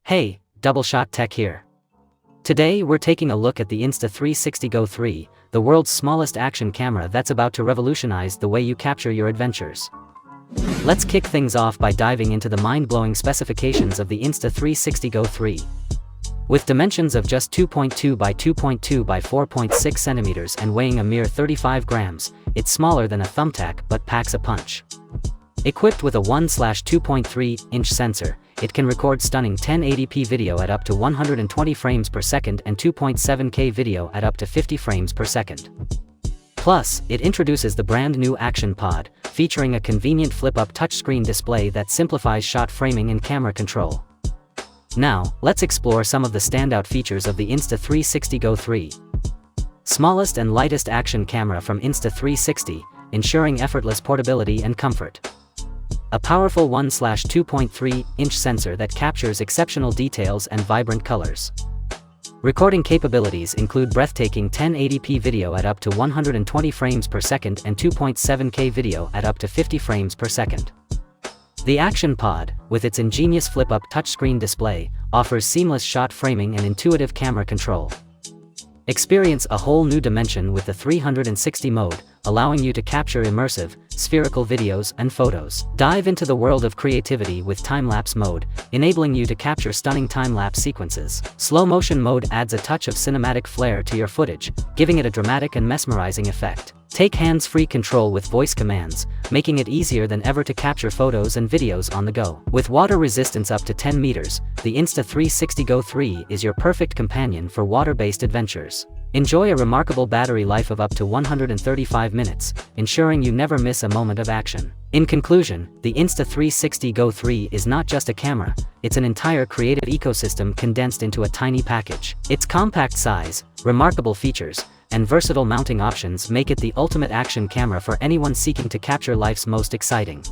Hey, Double Shot Tech here. Today we're taking a look at the Insta360 GO 3, the world's smallest action camera that's about to revolutionize the way you capture your adventures. Let's kick things off by diving into the mind-blowing specifications of the Insta360 GO 3. With dimensions of just 2.2 by 2.2 by 4.6 centimeters and weighing a mere 35 grams, it's smaller than a thumbtack but packs a punch. Equipped with a 1/2.3-inch sensor, it can record stunning 1080p video at up to 120 frames per second and 2.7K video at up to 50 frames per second. Plus, it introduces the brand new Action Pod, featuring a convenient flip-up touchscreen display that simplifies shot framing and camera control. Now, let's explore some of the standout features of the Insta360 GO 3. Smallest and lightest action camera from Insta360, ensuring effortless portability and comfort. A powerful 1/2.3-inch sensor that captures exceptional details and vibrant colors. Recording capabilities include breathtaking 1080p video at up to 120 frames per second and 2.7K video at up to 50 frames per second. The Action Pod, with its ingenious flip-up touchscreen display, offers seamless shot framing and intuitive camera control. Experience a whole new dimension with the 360 mode, allowing you to capture immersive, spherical videos and photos. Dive into the world of creativity with time-lapse mode, enabling you to capture stunning time-lapse sequences. Slow-motion mode adds a touch of cinematic flair to your footage, giving it a dramatic and mesmerizing effect. Take hands-free control with voice commands, making it easier than ever to capture photos and videos on the go. With water resistance up to 10 meters, the Insta360 GO 3 is your perfect companion for water-based adventures. Enjoy a remarkable battery life of up to 135 minutes, ensuring you never miss a moment of action. In conclusion, the Insta360 GO 3 is not just a camera, it's an entire creative ecosystem condensed into a tiny package. Its compact size, remarkable features, and versatile mounting options make it the ultimate action camera for anyone seeking to capture life's most exciting